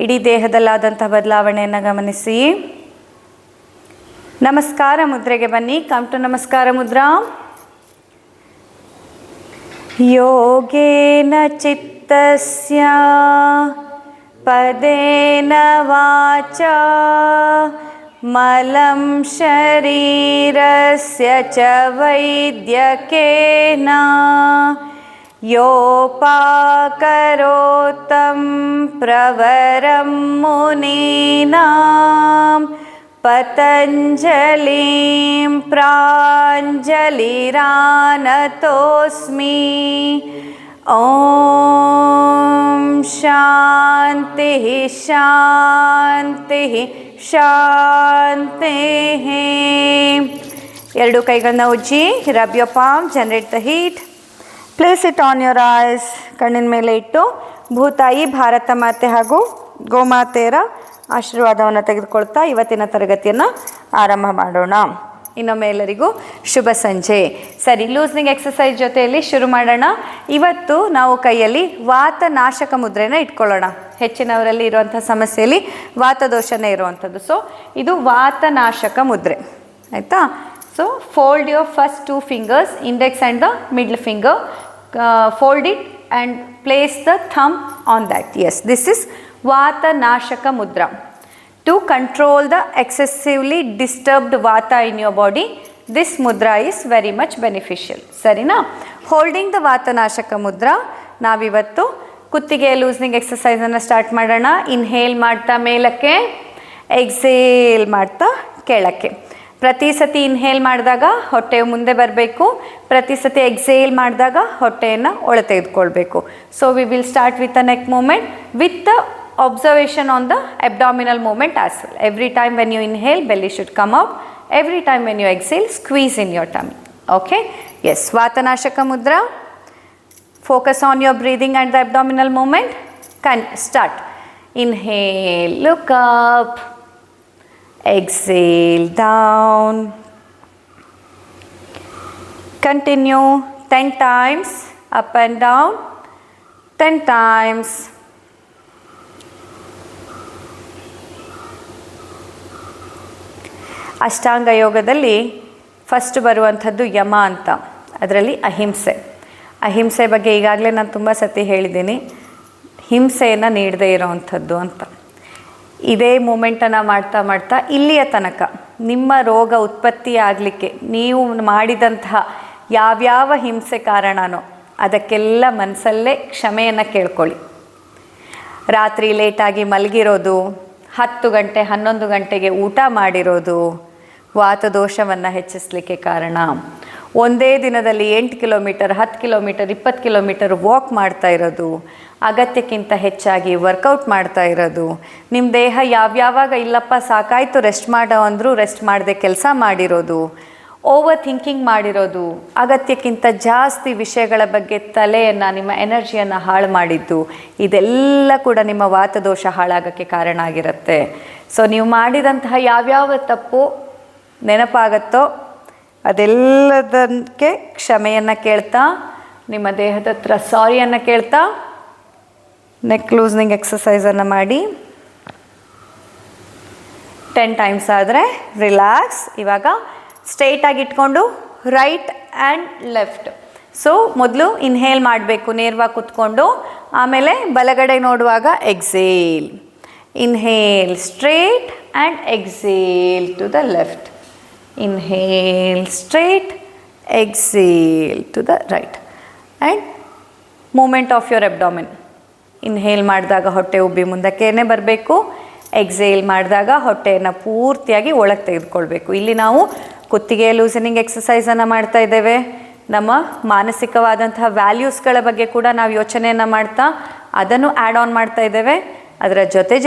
ಇಡೀ ದೇಹದಲ್ಲಾದಂಥ ಬದಲಾವಣೆಯನ್ನು ಗಮನಿಸಿ. ನಮಸ್ಕಾರ ಮುದ್ರೆಗೆ ಬನ್ನಿ. ಕಮ್ ಟು ನಮಸ್ಕಾರ ಮುದ್ರಾ. ಯೋಗೇನ ಚಿತ್ತಸ್ಯ ಪದೇನ ವಾಚ ಮಲಂ ಶರೀರಸ್ಯ ಚ ವೈದ್ಯಕೇನ ಯೋಪಾಕರೋತ್ತಂ ಪ್ರವರಂ ಮುನೀನಾಂ ಪತಂಜಲಿಂ ಪ್ರಾಂಜಲಿರಾನತೋಸ್ಮಿ. ಓಂ ಶಾಂತಿ ಶಾಂತಿ ಶಾಂತಿ. ಎರಡು ಕೈಗಳನ್ನ ಉಜ್ಜಿ, rub your palm, generate the heat. Place it on your ice. ಕಣ್ಣಿನ ಮೇಲೆ ಇಟ್ಟು ಭೂತಾಯಿ, ಭಾರತ ಮಾತೆ ಹಾಗೂ ಗೋಮಾತೆಯರ ಆಶೀರ್ವಾದವನ್ನು ತೆಗೆದುಕೊಳ್ತಾ ಇವತ್ತಿನ ತರಗತಿಯನ್ನು ಆರಂಭ ಮಾಡೋಣ. ಇನ್ನೊಮ್ಮೆ ಎಲ್ಲರಿಗೂ ಶುಭ ಸಂಜೆ. ಸರಿ, ಲೂಸ್ನಿಂಗ್ ಎಕ್ಸಸೈಸ್ ಜೊತೆಯಲ್ಲಿ ಶುರು ಮಾಡೋಣ. ಇವತ್ತು ನಾವು ಕೈಯಲ್ಲಿ ವಾತನಾಶಕ ಮುದ್ರೆನ ಇಟ್ಕೊಳ್ಳೋಣ. ಹೆಚ್ಚಿನವರಲ್ಲಿ ಇರುವಂಥ ಸಮಸ್ಯೆಯಲ್ಲಿ ವಾತದೋಷನೇ ಇರುವಂಥದ್ದು. ಸೊ ಇದು ವಾತನಾಶಕ ಮುದ್ರೆ, ಆಯಿತಾ? So fold your first two fingers, index and the middle finger. Fold it and place the thumb on that. Yes, this is Vatanashaka Mudra. To control the excessively disturbed Vata in your body, this mudra is very much beneficial. Sarina? Holding the Vatanashaka Mudra, navivattu ಕುತ್ತಿಗೆ loosening ಎಕ್ಸಸೈಸನ್ನು start ಮಾಡೋಣ. Inhale ಮಾಡ್ತಾ ಮೇಲಕ್ಕೆ, exhale ಮಾಡ್ತಾ ಕೆಳಕ್ಕೆ. ಪ್ರತಿ ಸತಿ inhale ಮಾಡಿದಾಗ ಹೊಟ್ಟೆ ಮುಂದೆ ಬರಬೇಕು, ಪ್ರತಿ ಸತಿ ಎಕ್ಸೇಲ್ ಮಾಡಿದಾಗ ಹೊಟ್ಟೆಯನ್ನು ಒಳ ತೆಗೆದುಕೊಳ್ಬೇಕು. So we will start with a neck movement with the observation on the abdominal movement as well. Every time when you inhale, belly should come out. Every time when you exhale, squeeze in your tummy. Okay? Yes. Vatanashaka Mudra. Focus on your breathing and the abdominal movement. Start. Inhale, look up. Exhale, down. Continue 10 times, up and down. 10 times. ಅಷ್ಟಾಂಗ ಯೋಗದಲ್ಲಿ first ಬರುವಂಥದ್ದು ಯಮ ಅಂತ. ಅದರಲ್ಲಿ ಅಹಿಂಸೆ. ಅಹಿಂಸೆ ಬಗ್ಗೆ ಈಗಾಗಲೇ ನಾನು ತುಂಬ ಸತಿ ಹೇಳಿದ್ದೀನಿ, ಹಿಂಸೆಯನ್ನು ನೀಡದೇ ಇರೋವಂಥದ್ದು ಅಂತ. ಇದೇ ಮೂಮೆಂಟನ್ನು ಮಾಡ್ತಾ ಮಾಡ್ತಾ ಇಲ್ಲಿಯ ತನಕ ನಿಮ್ಮ ರೋಗ ಉತ್ಪತ್ತಿ ಆಗಲಿಕ್ಕೆ ನೀವು ಮಾಡಿದಂತಹ ಯಾವ್ಯಾವ ಹಿಂಸೆ ಕಾರಣನೋ ಅದಕ್ಕೆಲ್ಲ ಮನಸ್ಸಲ್ಲೇ ಕ್ಷಮೆಯನ್ನು ಕೇಳ್ಕೊಳ್ಳಿ. ರಾತ್ರಿ ಲೇಟಾಗಿ ಮಲಗಿರೋದು, 10 ಗಂಟೆ 11 ಗಂಟೆಗೆ ಊಟ ಮಾಡಿರೋದು ವಾತದೋಷವನ್ನು ಹೆಚ್ಚಿಸಲಿಕ್ಕೆ ಕಾರಣ. ಒಂದೇ ದಿನದಲ್ಲಿ 8 ಕಿಲೋಮೀಟರ್, 10 ಕಿಲೋಮೀಟರ್, 20 ಕಿಲೋಮೀಟರ್ ವಾಕ್ ಮಾಡ್ತಾ ಇರೋದು, ಅಗತ್ಯಕ್ಕಿಂತ ಹೆಚ್ಚಾಗಿ ವರ್ಕೌಟ್ ಮಾಡ್ತಾ ಇರೋದು, ನಿಮ್ಮ ದೇಹ ಯಾವ್ಯಾವಾಗ ಇಲ್ಲಪ್ಪ ಸಾಕಾಯಿತು ರೆಸ್ಟ್ ಮಾಡೋ ಅಂದರೂ ರೆಸ್ಟ್ ಮಾಡದೆ ಕೆಲಸ ಮಾಡಿರೋದು, ಓವರ್ ಥಿಂಕಿಂಗ್ ಮಾಡಿರೋದು, ಅಗತ್ಯಕ್ಕಿಂತ ಜಾಸ್ತಿ ವಿಷಯಗಳ ಬಗ್ಗೆ ತಲೆಯನ್ನು, ನಿಮ್ಮ ಎನರ್ಜಿಯನ್ನು ಹಾಳು ಮಾಡಿದ್ದು, ಇದೆಲ್ಲ ಕೂಡ ನಿಮ್ಮ ವಾತದೋಷ ಹಾಳಾಗೋಕ್ಕೆ ಕಾರಣ ಆಗಿರುತ್ತೆ. ಸೊ ನೀವು ಮಾಡಿದಂತಹ ಯಾವ್ಯಾವ ತಪ್ಪು ನೆನಪಾಗತ್ತೋ ಅದೆಲ್ಲದಕ್ಕೆ ಕ್ಷಮೆಯನ್ನು ಕೇಳ್ತಾ, ನಿಮ್ಮ ದೇಹದ ಹತ್ರ ಸಾರಿಯನ್ನು ಕೇಳ್ತಾ ನೆಕ್ ಲೂಸ್ನಿಂಗ್ ಎಕ್ಸಸೈಸನ್ನು ಮಾಡಿ. 10 ಟೈಮ್ಸ್ ಆದರೆ ರಿಲ್ಯಾಕ್ಸ್. ಇವಾಗ ಸ್ಟ್ರೈಟಾಗಿ ಇಟ್ಕೊಂಡು ರೈಟ್ ಆ್ಯಂಡ್ ಲೆಫ್ಟ್. ಸೊ ಮೊದಲು ಇನ್ಹೇಲ್ ಮಾಡಬೇಕು ನೇರವಾಗಿ ಕೂತ್ಕೊಂಡು, ಆಮೇಲೆ ಬಲಗಡೆ ನೋಡುವಾಗ exhale. Inhale straight and exhale to the left. Inhale straight, exhale to the right. And movement of your abdomen. Inhale ಮಾಡಿದಾಗ ಹೊಟ್ಟೆ ಉಬ್ಬಿ ಮುಂದಕ್ಕೇನೆ ಬರಬೇಕು. ಎಕ್ಸೇಲ್ ಮಾಡಿದಾಗ ಹೊಟ್ಟೆಯನ್ನು ಪೂರ್ತಿಯಾಗಿ ಒಳಗೆ ತೆಗೆದುಕೊಳ್ಬೇಕು. ಇಲ್ಲಿ ನಾವು ಕುತ್ತಿಗೆ ಲೂಸನಿಂಗ್ ಎಕ್ಸಸೈಸನ್ನು ಮಾಡ್ತಾ ಇದ್ದೇವೆ. ನಮ್ಮ ಮಾನಸಿಕವಾದಂತಹ ವ್ಯಾಲ್ಯೂಸ್ಗಳ ಬಗ್ಗೆ ಕೂಡ ನಾವು ಯೋಚನೆಯನ್ನು ಮಾಡ್ತಾ ಅದನ್ನು ಆ್ಯಡ್ ಆನ್ ಮಾಡ್ತಾ ಇದ್ದೇವೆ. ಅದರ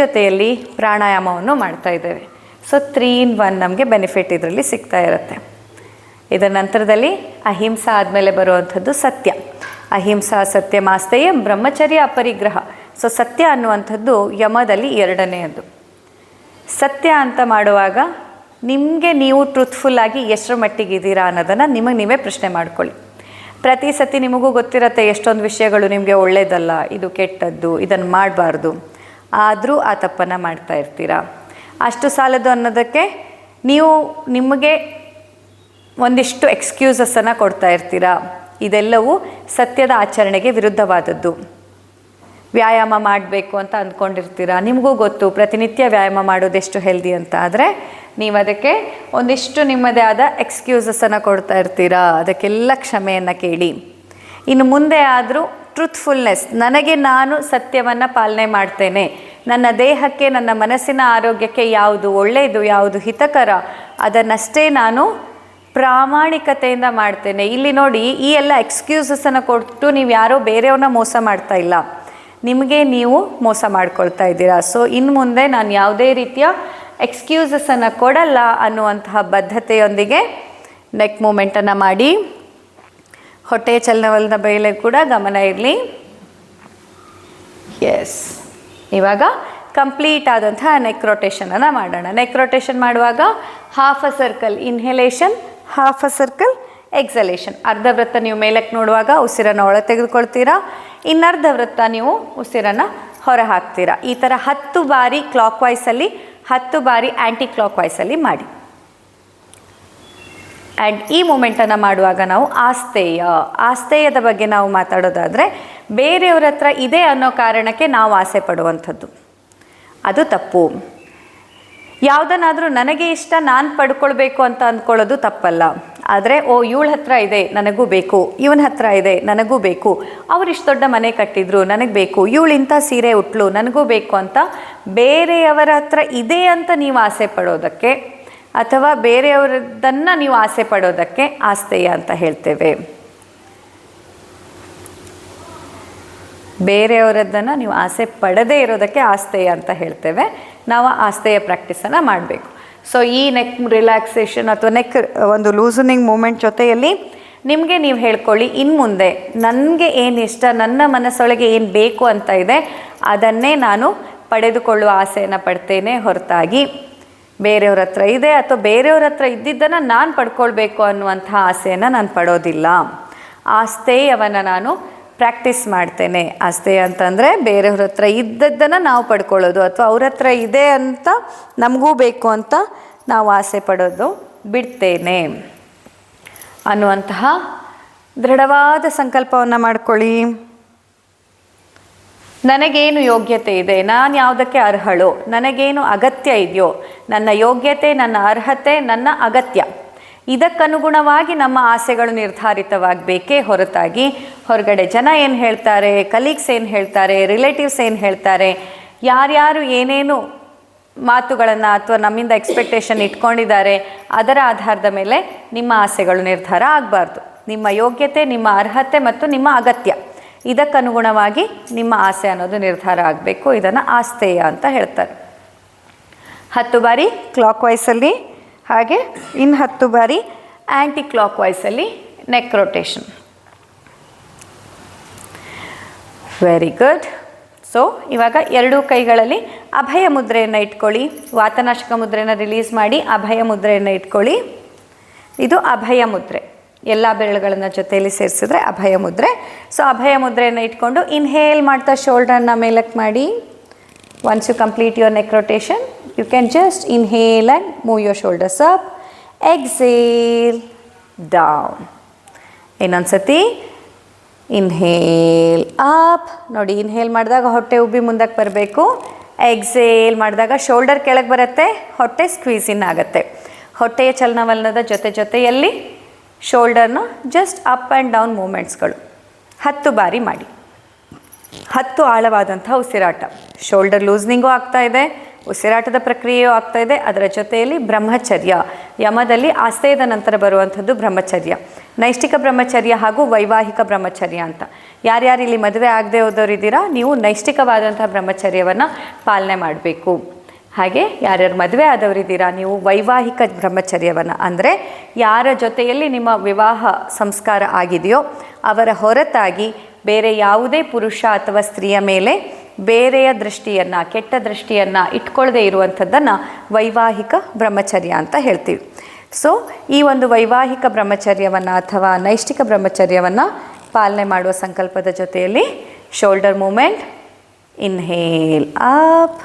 ಜೊತೆಯಲ್ಲಿ ಪ್ರಾಣಾಯಾಮವನ್ನು ಮಾಡ್ತಾ ಇದ್ದೇವೆ. ಸೊ 3 in 1 ನಮಗೆ ಬೆನಿಫಿಟ್ ಇದರಲ್ಲಿ ಸಿಗ್ತಾ ಇರುತ್ತೆ. ಇದರ ನಂತರದಲ್ಲಿ ಅಹಿಂಸಾ ಆದಮೇಲೆ ಬರುವಂಥದ್ದು ಸತ್ಯ. ಅಹಿಂಸಾ ಸತ್ಯ ಮಾಸ್ತೇಯ ಬ್ರಹ್ಮಚರ್ಯ ಅಪರಿಗ್ರಹ. ಸೊ ಸತ್ಯ ಅನ್ನುವಂಥದ್ದು ಯಮದಲ್ಲಿ 2ನೇಯದ್ದು. ಸತ್ಯ ಅಂತ ಮಾಡುವಾಗ ನಿಮಗೆ ನೀವು ಟ್ರೂತ್ಫುಲ್ಲಾಗಿ ಎಷ್ಟರ ಮಟ್ಟಿಗಿದ್ದೀರಾ ಅನ್ನೋದನ್ನು ನಿಮಗೆ ನೀವೇ ಪ್ರಶ್ನೆ ಮಾಡ್ಕೊಳ್ಳಿ. ಪ್ರತಿ ಸತಿ ನಿಮಗೂ ಗೊತ್ತಿರುತ್ತೆ ಎಷ್ಟೊಂದು ವಿಷಯಗಳು ನಿಮಗೆ ಒಳ್ಳೆಯದಲ್ಲ, ಇದು ಕೆಟ್ಟದ್ದು, ಇದನ್ನು ಮಾಡಬಾರ್ದು. ಆದರೂ ಆ ತಪ್ಪನ್ನು ಮಾಡ್ತಾ ಇರ್ತೀರಾ. ಅಷ್ಟು ಸಾಲದು ಅನ್ನೋದಕ್ಕೆ ನೀವು ನಿಮಗೆ ಒಂದಿಷ್ಟು ಎಕ್ಸ್ಕ್ಯೂಸಸನ್ನು ಕೊಡ್ತಾ ಇರ್ತೀರಾ. ಇದೆಲ್ಲವೂ ಸತ್ಯದ ಆಚರಣೆಗೆ ವಿರುದ್ಧವಾದದ್ದು. ವ್ಯಾಯಾಮ ಮಾಡಬೇಕು ಅಂತ ಅಂದ್ಕೊಂಡಿರ್ತೀರಾ, ನಿಮಗೂ ಗೊತ್ತು ಪ್ರತಿನಿತ್ಯ ವ್ಯಾಯಾಮ ಮಾಡೋದೆಷ್ಟು ಹೆಲ್ದಿ ಅಂತ. ಆದರೆ ನೀವು ಅದಕ್ಕೆ ಒಂದಿಷ್ಟು ನಿಮ್ಮದೇ ಆದ ಎಕ್ಸ್ಕ್ಯೂಸಸನ್ನು ಕೊಡ್ತಾ ಇರ್ತೀರಾ. ಅದಕ್ಕೆಲ್ಲ ಕ್ಷಮೆಯನ್ನು ಕೇಳಿ. ಇನ್ನು ಮುಂದೆ ಆದರೂ ಟ್ರೂತ್ಫುಲ್ನೆಸ್, ನನಗೆ ನಾನು ಸತ್ಯವನ್ನು ಪಾಲನೆ ಮಾಡ್ತೇನೆ, ನನ್ನ ದೇಹಕ್ಕೆ ನನ್ನ ಮನಸ್ಸಿನ ಆರೋಗ್ಯಕ್ಕೆ ಯಾವುದು ಒಳ್ಳೆಯದು ಯಾವುದು ಹಿತಕರ ಅದನ್ನಷ್ಟೇ ನಾನು ಪ್ರಾಮಾಣಿಕತೆಯಿಂದ ಮಾಡ್ತೇನೆ. ಇಲ್ಲಿ ನೋಡಿ, ಈ ಎಲ್ಲ ಎಕ್ಸ್ಕ್ಯೂಸಸನ್ನು ಕೊಟ್ಟು ನೀವು ಯಾರೋ ಬೇರೆಯವ್ರನ್ನ ಮೋಸ ಮಾಡ್ತಾ ಇಲ್ಲ, ನಿಮಗೆ ನೀವು ಮೋಸ ಮಾಡ್ಕೊಳ್ತಾ ಇದ್ದೀರಾ. ಸೊ ಇನ್ನು ಮುಂದೆ ನಾನು ಯಾವುದೇ ರೀತಿಯ ಎಕ್ಸ್ಕ್ಯೂಸಸನ್ನು ಕೊಡಲ್ಲ ಅನ್ನುವಂತಹ ಬದ್ಧತೆಯೊಂದಿಗೆ ನೆಕ್ ಮೂಮೆಂಟನ್ನು ಮಾಡಿ. ಹೊಟ್ಟೆಯ ಚಲನವಲನ ಮೇಲೆ ಕೂಡ ಗಮನ ಇರಲಿ. ಎಸ್, ಇವಾಗ ಕಂಪ್ಲೀಟ್ ಆದಂತಹ ನೆಕ್ ರೊಟೇಷನನ್ನು ಮಾಡೋಣ. ನೆಕ್ ರೊಟೇಷನ್ ಮಾಡುವಾಗ half a circle inhalation, half a circle exhalation. ಅರ್ಧ ವೃತ್ತ ನೀವು ಮೇಲಕ್ಕೆ ನೋಡುವಾಗ ಉಸಿರನ್ನು ಒಳ ತೆಗೆದುಕೊಳ್ತೀರಾ, ಇನ್ನರ್ಧ ವೃತ್ತ ನೀವು ಉಸಿರನ್ನು ಹೊರ ಹಾಕ್ತೀರಾ. ಈ ಥರ 10 ಬಾರಿ ಕ್ಲಾಕ್ ವೈಸಲ್ಲಿ 10 ಬಾರಿ ಆ್ಯಂಟಿ ಕ್ಲಾಕ್ ವೈಸಲ್ಲಿ ಮಾಡಿ. ಆ್ಯಂಡ್ ಈ ಮೂಮೆಂಟನ್ನು ಮಾಡುವಾಗ ನಾವು ಆಸ್ತೇಯದ ಬಗ್ಗೆ ನಾವು ಮಾತಾಡೋದಾದರೆ, ಬೇರೆಯವ್ರ ಹತ್ರ ಇದೆ ಅನ್ನೋ ಕಾರಣಕ್ಕೆ ನಾವು ಆಸೆ ಪಡುವಂಥದ್ದು, ಅದು ತಪ್ಪು. ಯಾವುದನ್ನಾದರೂ ನನಗೆ ಇಷ್ಟ ನಾನು ಪಡ್ಕೊಳ್ಬೇಕು ಅಂತ ಅಂದ್ಕೊಳ್ಳೋದು ತಪ್ಪಲ್ಲ. ಆದರೆ ಇವಳ ಹತ್ರ ಇದೆ ನನಗೂ ಬೇಕು, ಇವನ ಹತ್ರ ಇದೆ ನನಗೂ ಬೇಕು, ಅವರಿಷ್ಟು ದೊಡ್ಡ ಮನೆ ಕಟ್ಟಿದ್ರು ನನಗೆ ಬೇಕು, ಇವಳಿಂಥ ಸೀರೆ ಉಟ್ಲು ನನಗೂ ಬೇಕು ಅಂತ ಬೇರೆಯವರ ಹತ್ರ ಇದೆ ಅಂತ ನೀವು ಆಸೆ ಪಡೋದಕ್ಕೆ ಅಥವಾ ಬೇರೆಯವರದನ್ನು ನೀವು ಆಸೆ ಪಡೋದಕ್ಕೆ ಆಸ್ತೇಯ ಅಂತ ಹೇಳ್ತೇವೆ. ಬೇರೆಯವರದ್ದನ್ನು ನೀವು ಆಸೆ ಪಡದೇ ಇರೋದಕ್ಕೆ ಆಸ್ತೇಯ ಅಂತ ಹೇಳ್ತೇವೆ. ನಾವು ಆಸ್ತೇಯ ಪ್ರಾಕ್ಟೀಸನ್ನು ಮಾಡಬೇಕು. ಸೊ ಈ ನೆಕ್ ರಿಲ್ಯಾಕ್ಸೇಷನ್ ಅಥವಾ ನೆಕ್ ಒಂದು ಲೂಸನಿಂಗ್ ಮೂಮೆಂಟ್ ಜೊತೆಯಲ್ಲಿ ನಿಮಗೆ ನೀವು ಹೇಳ್ಕೊಳ್ಳಿ, ಇನ್ನು ಮುಂದೆ ನನಗೆ ಏನು ಇಷ್ಟ, ನನ್ನ ಮನಸ್ಸೊಳಗೆ ಏನು ಬೇಕು ಅಂತ ಇದೆ ಅದನ್ನೇ ನಾನು ಪಡೆದುಕೊಳ್ಳುವ ಆಸೆಯನ್ನು ಪಡ್ತೇನೆ, ಹೊರತಾಗಿ ಬೇರೆಯವ್ರ ಹತ್ರ ಇದೆ ಅಥವಾ ಬೇರೆಯವ್ರ ಹತ್ರ ಇದ್ದಿದ್ದನ್ನು ನಾನು ಪಡ್ಕೊಳ್ಬೇಕು ಅನ್ನುವಂಥ ಆಸೆಯನ್ನು ನಾನು ಪಡೋದಿಲ್ಲ. ಆಸ್ತೇಯವನ್ನು ನಾನು ಪ್ರಾಕ್ಟೀಸ್ ಮಾಡ್ತೇನೆ. ಆಸ್ತೇಯ ಅಂತಂದರೆ ಬೇರೆಯವ್ರ ಹತ್ರ ಇದ್ದದ್ದನ್ನು ನಾವು ಪಡ್ಕೊಳ್ಳೋದು ಅಥವಾ ಅವ್ರ ಹತ್ರ ಇದೆ ಅಂತ ನಮಗೂ ಬೇಕು ಅಂತ ನಾವು ಆಸೆ ಪಡೋದು ಬಿಡ್ತೇನೆ ಅನ್ನುವಂತಹ ದೃಢವಾದ ಸಂಕಲ್ಪವನ್ನು ಮಾಡ್ಕೊಳ್ಳಿ. ನನಗೇನು ಯೋಗ್ಯತೆ ಇದೆ, ನಾನು ಯಾವುದಕ್ಕೆ ಅರ್ಹಳೋ, ನನಗೇನು ಅಗತ್ಯ ಇದೆಯೋ, ನನ್ನ ಯೋಗ್ಯತೆ, ನನ್ನ ಅರ್ಹತೆ, ನನ್ನ ಅಗತ್ಯ, ಇದಕ್ಕನುಗುಣವಾಗಿ ನಮ್ಮ ಆಸೆಗಳು ನಿರ್ಧಾರಿತವಾಗಬೇಕೇ ಹೊರತಾಗಿ ಹೊರಗಡೆ ಜನ ಏನು ಹೇಳ್ತಾರೆ, ಕಲೀಗ್ಸ್ ಏನು ಹೇಳ್ತಾರೆ, ರಿಲೇಟಿವ್ಸ್ ಏನು ಹೇಳ್ತಾರೆ, ಯಾರ್ಯಾರು ಏನೇನು ಮಾತುಗಳನ್ನು ಅಥವಾ ನಮ್ಮಿಂದ ಎಕ್ಸ್ಪೆಕ್ಟೇಷನ್ ಇಟ್ಕೊಂಡಿದ್ದಾರೆ ಅದರ ಆಧಾರದ ಮೇಲೆ ನಿಮ್ಮ ಆಸೆಗಳು ನಿರ್ಧಾರ ಆಗಬಾರ್ದು. ನಿಮ್ಮ ಯೋಗ್ಯತೆ, ನಿಮ್ಮ ಅರ್ಹತೆ ಮತ್ತು ನಿಮ್ಮ ಅಗತ್ಯ, ಇದಕ್ಕನುಗುಣವಾಗಿ ನಿಮ್ಮ ಆಸೆ ಅನ್ನೋದು ನಿರ್ಧಾರ ಆಗಬೇಕು. ಇದನ್ನು ಆಸ್ತೇಯ ಅಂತ ಹೇಳ್ತಾರೆ. 10 ಬಾರಿ ಕ್ಲಾಕ್ ವೈಸಲ್ಲಿ, ಹಾಗೆ ಇನ್ನು 10 ಬಾರಿ ಆ್ಯಂಟಿ ಕ್ಲಾಕ್ ವೈಸಲ್ಲಿ neck rotation. Very good. So ಇವಾಗ ಎರಡೂ ಕೈಗಳಲ್ಲಿ ಅಭಯ ಮುದ್ರೆಯನ್ನು ಇಟ್ಕೊಳ್ಳಿ. ವಾತನಾಶಕ ಮುದ್ರೆಯನ್ನು ರಿಲೀಸ್ ಮಾಡಿ ಅಭಯ ಮುದ್ರೆಯನ್ನು ಇಟ್ಕೊಳ್ಳಿ. ಇದು ಅಭಯ ಮುದ್ರೆ, ಎಲ್ಲ ಬೆರಳುಗಳನ್ನು ಜೊತೆಯಲ್ಲಿ ಸೇರಿಸಿದ್ರೆ ಅಭಯ ಮುದ್ರೆ. ಸೊ ಅಭಯ ಮುದ್ರೆಯನ್ನು ಇಟ್ಕೊಂಡು ಇನ್ಹೇಲ್ ಮಾಡ್ತಾ ಶೋಲ್ಡರ್ನ ಮೇಲಕ್ಕೆ ಮಾಡಿ. Once you complete your neck rotation, you can just inhale and move your shoulders up. Exhale down. ಇನ್ನೊಂದು ಸತಿ ಇನ್ಹೇಲ್ ಅಪ್. ನೋಡಿ, ಇನ್ಹೇಲ್ ಮಾಡಿದಾಗ ಹೊಟ್ಟೆ ಉಬ್ಬಿ ಮುಂದಕ್ಕೆ ಬರಬೇಕು. ಎಕ್ಸೇಲ್ ಮಾಡಿದಾಗ ಶೋಲ್ಡರ್ ಕೆಳಗೆ ಬರುತ್ತೆ, ಹೊಟ್ಟೆ ಸ್ಕ್ವೀಸ್ ಇನ್ ಆಗುತ್ತೆ. ಹೊಟ್ಟೆಯ ಚಲನವಲನದ ಜೊತೆಯಲ್ಲಿ ಶೋಲ್ಡರ್ನ ಜಸ್ಟ್ ಅಪ್ ಆ್ಯಂಡ್ ಡೌನ್ ಮೂಮೆಂಟ್ಸ್ಗಳು 10 ಬಾರಿ ಮಾಡಿ. 10 ಆಳವಾದಂಥ ಉಸಿರಾಟ. ಶೋಲ್ಡರ್ ಲೂಸ್ನಿಂಗೂ ಆಗ್ತಾ ಇದೆ, ಉಸಿರಾಟದ ಪ್ರಕ್ರಿಯೆಯೂ ಆಗ್ತಾ ಇದೆ. ಅದರ ಜೊತೆಯಲ್ಲಿ ಬ್ರಹ್ಮಚರ್ಯ, ಯಮದಲ್ಲಿ ಆಸ್ತೇಯದ ನಂತರ ಬರುವಂಥದ್ದು ಬ್ರಹ್ಮಚರ್ಯ, ನೈಷ್ಠಿಕ ಬ್ರಹ್ಮಚರ್ಯ ಹಾಗೂ ವೈವಾಹಿಕ ಬ್ರಹ್ಮಚರ್ಯ ಅಂತ. ಯಾರ್ಯಾರು ಇಲ್ಲಿ ಮದುವೆ ಆಗದೆ ಹೋದವರಿದ್ದೀರಾ, ನೀವು ನೈಷ್ಠಿಕವಾದಂಥ ಬ್ರಹ್ಮಚರ್ಯವನ್ನು ಪಾಲನೆ ಮಾಡಬೇಕು. ಹಾಗೆ ಯಾರ್ಯಾರು ಮದುವೆ ಆದವರಿದ್ದೀರಾ, ನೀವು ವೈವಾಹಿಕ ಬ್ರಹ್ಮಚರ್ಯವನ್ನು, ಅಂದರೆ ಯಾರ ಜೊತೆಯಲ್ಲಿ ನಿಮ್ಮ ವಿವಾಹ ಸಂಸ್ಕಾರ ಆಗಿದೆಯೋ ಅವರ ಹೊರತಾಗಿ ಬೇರೆ ಯಾವುದೇ ಪುರುಷ ಅಥವಾ ಸ್ತ್ರೀಯ ಮೇಲೆ ಬೇರೆಯ ದೃಷ್ಟಿಯನ್ನು, ಕೆಟ್ಟ ದೃಷ್ಟಿಯನ್ನು ಇಟ್ಕೊಳ್ಳದೆ ಇರುವಂಥದ್ದನ್ನು ವೈವಾಹಿಕ ಬ್ರಹ್ಮಚರ್ಯ ಅಂತ ಹೇಳ್ತೀವಿ. ಸೊ ಈ ಒಂದು ವೈವಾಹಿಕ ಬ್ರಹ್ಮಚರ್ಯವನ್ನು ಅಥವಾ ನೈಷ್ಠಿಕ ಬ್ರಹ್ಮಚರ್ಯವನ್ನು ಪಾಲನೆ ಮಾಡುವ ಸಂಕಲ್ಪದ ಜೊತೆಯಲ್ಲಿ shoulder movement, Inhale up.